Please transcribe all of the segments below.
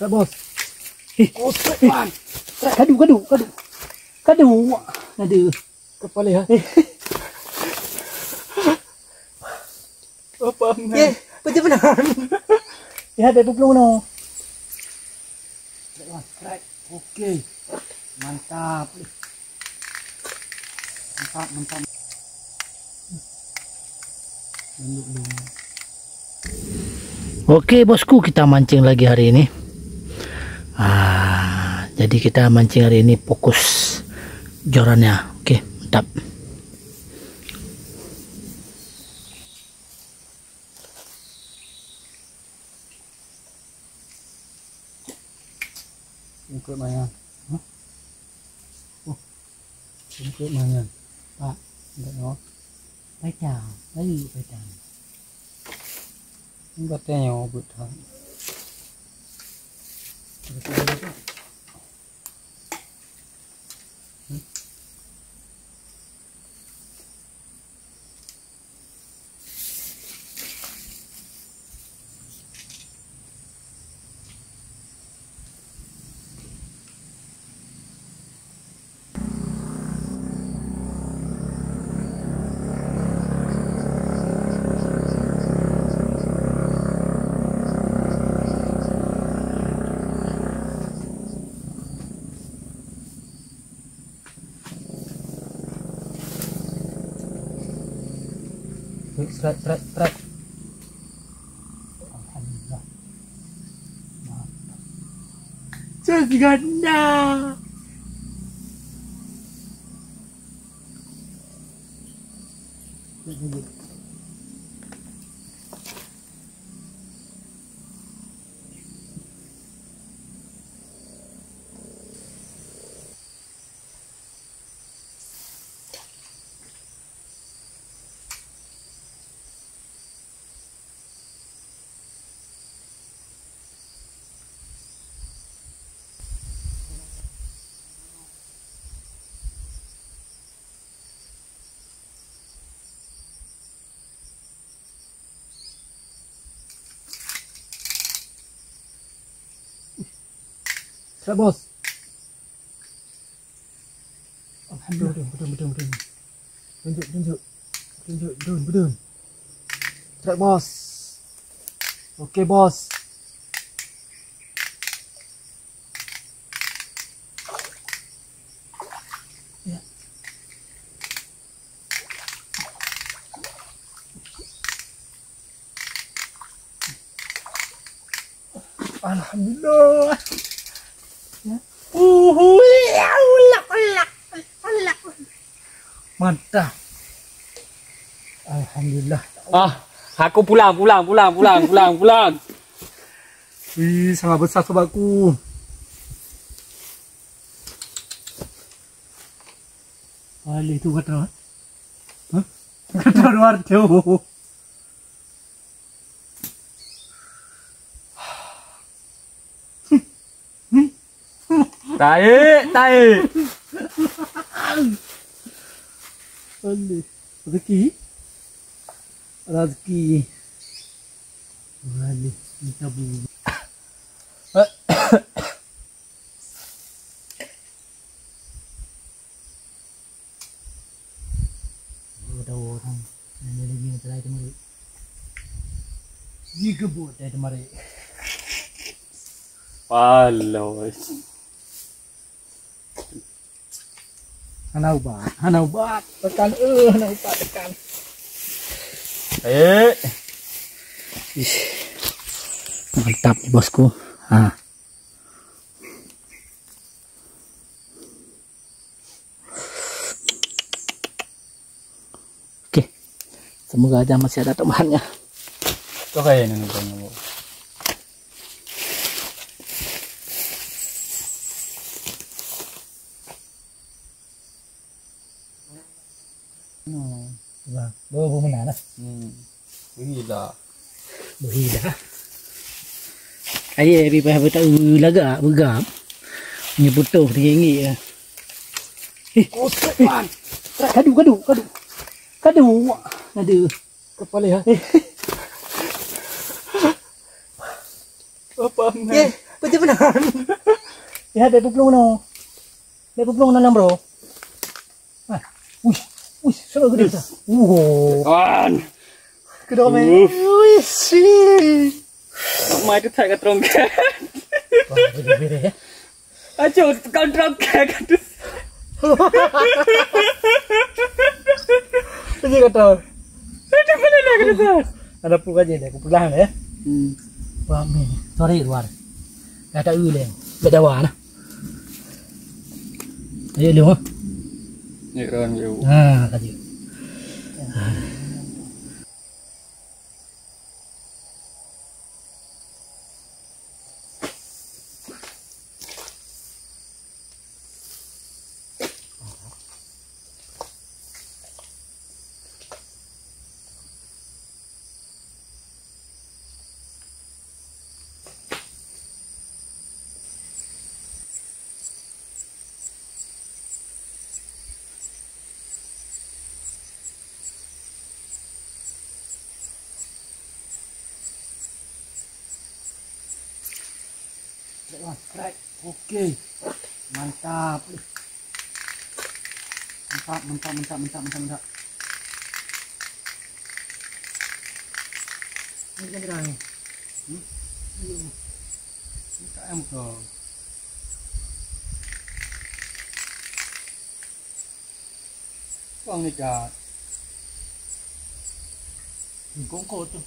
bos. Man. Kadu. Aduh. Kepala ya. Apa? Ya, benar. Ya, ada 20 no. Oke. Mantap. Oke bosku, kita mancing lagi hari ini. Jadi kita mancing hari ini fokus jorannya. Oke, mantap. Ikut mainan. Ikut mainan. Pak, enggak no. Pecah, lagi pecah. Enggak tanya betul. Seret. Alhamdulillah. Seganda. Bos. Alhamdulillah, betul. Tunjuk, betul. Trek bos. Oke bos. Ya. Alhamdulillah. Mantap. Alhamdulillah. Aku pulang. Wih, sangat besar sobatku. Ali itu kata. Hah? Kata luar jauh. Tarik. Ali, rezeki. Ali, minta bunga. Ada orang yang lagi ngetelai temari. Jika buat dari temari. Walau. Hana ubat, tekan hana ubat tekan. Mantap bosku. Oke, semoga aja masih ada temannya. Itu kayak ini nih. Bawa mana? Gila. Ayah pipa betul laga begam. Ni butuh tinggi ya. Man. Kadu. Aduh. Kepala ya. Apa? Ya, Betul benar. Lihat dari puplung no. Dari puplung no bro. Ah, wih, selalu gede sah. Kan. Kedua main. Wih, sih. Mai itu tak terongkak. Wah, beda ya. Aduh, kau terongkak. Ini kata. Aduh, mana lagi tu? Ada pulga aja deh, pulang ya. Wah, ini. Sorry luar. Ada uleng. Beda warna. Ayo lu. Ni ron you. Nah, tadi. Strike. Oke. Mantap. Mantap. Ini kan berani. Ni KM kau. Kau ni kat. Kongko tuh.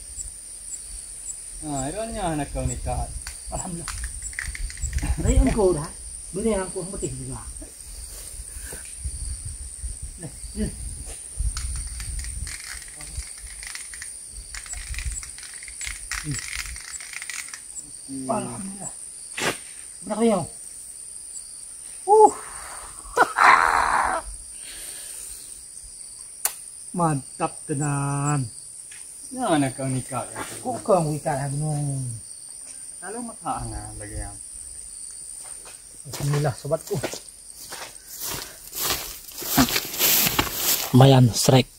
Ah, ironnya nak kau ni kat. Alhamdulillah. Đấy angko dah. Bener angko yang penting juga. Nih. Alhamdulillah. Berapa ya? Mantap tenan. Ya nak kau ni kat. Kok kamu ikan gunung? Kalau mata ana lagi yang. Bismillah sobatku. Lumayan strike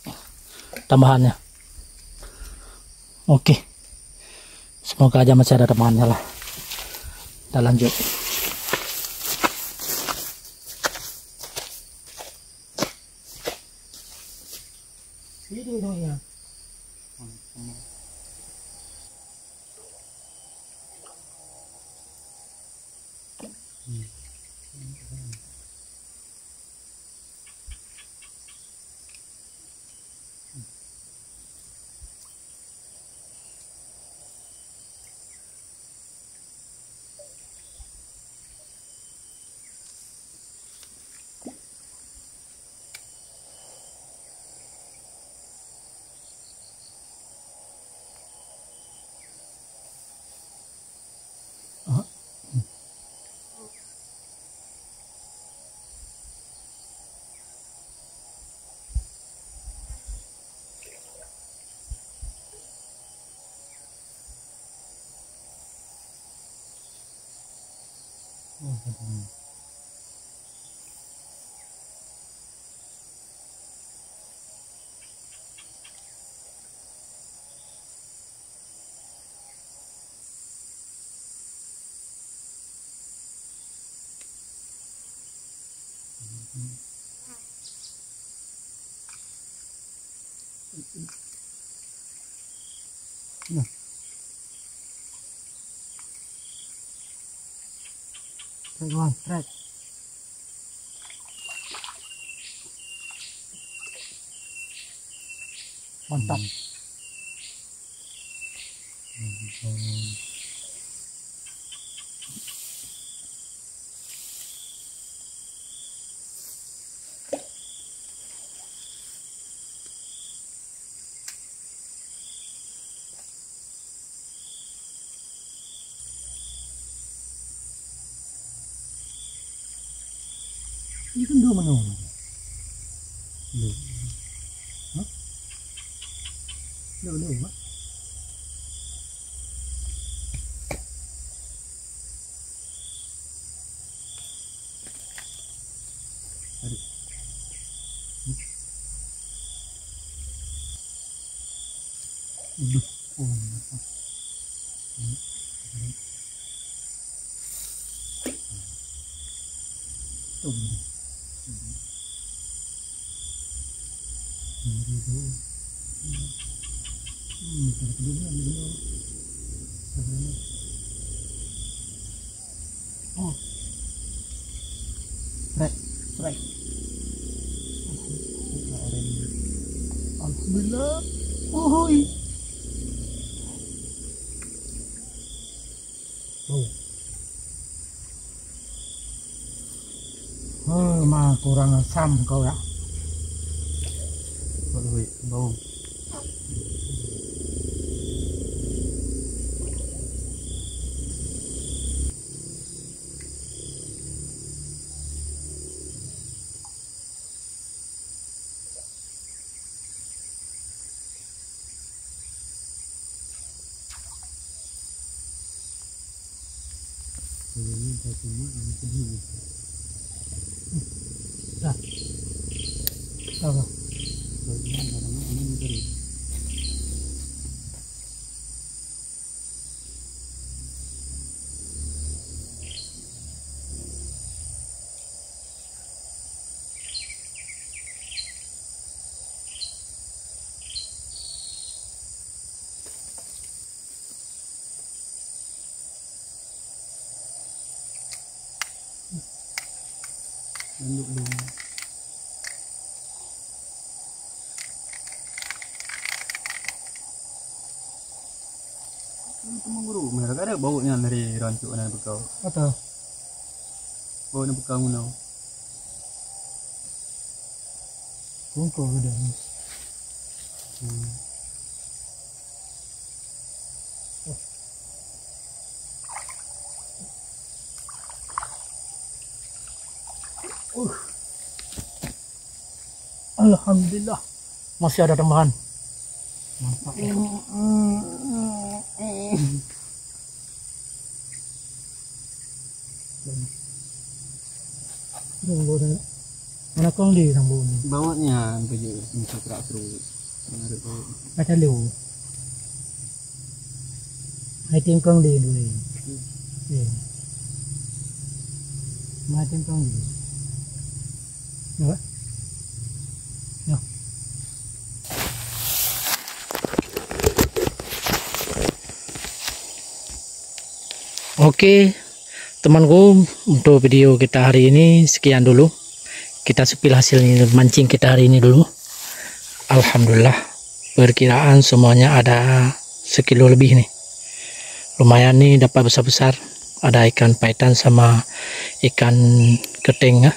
tambahannya. Oke. Semoga aja masih ada temannya lah. Kita lanjut. Ini ya. Kawan, strike. Mantap. Ini kan dua menu. Hah? Dua menu, Mak. Oh, strike. Alhamdulillah. Uhuy. Mah kurang asam kau ya. Bau. Dah. Apa? Tunduk dulu. Teman guru, mereka ada baunya dari rancuk dan bekau. Atau Bau ni bekau mana? bungkul udah. Alhamdulillah masih ada tambahan. Mantap. Mana kong di thằng bùn Baunya begitu, macam kerak terus. Ada bau. ada liu. Hai tim kong di dulu. Hai tim kong di. Ya. Ya. Oke, temanku, untuk video kita hari ini sekian dulu. Kita sepil hasil mancing kita hari ini dulu. Alhamdulillah, perkiraan semuanya ada sekilo lebih nih. Lumayan nih, dapat besar-besar. Ada ikan paitan sama ikan keting ya.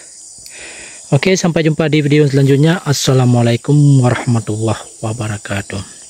Oke, sampai jumpa di video selanjutnya. Assalamualaikum warahmatullahi wabarakatuh.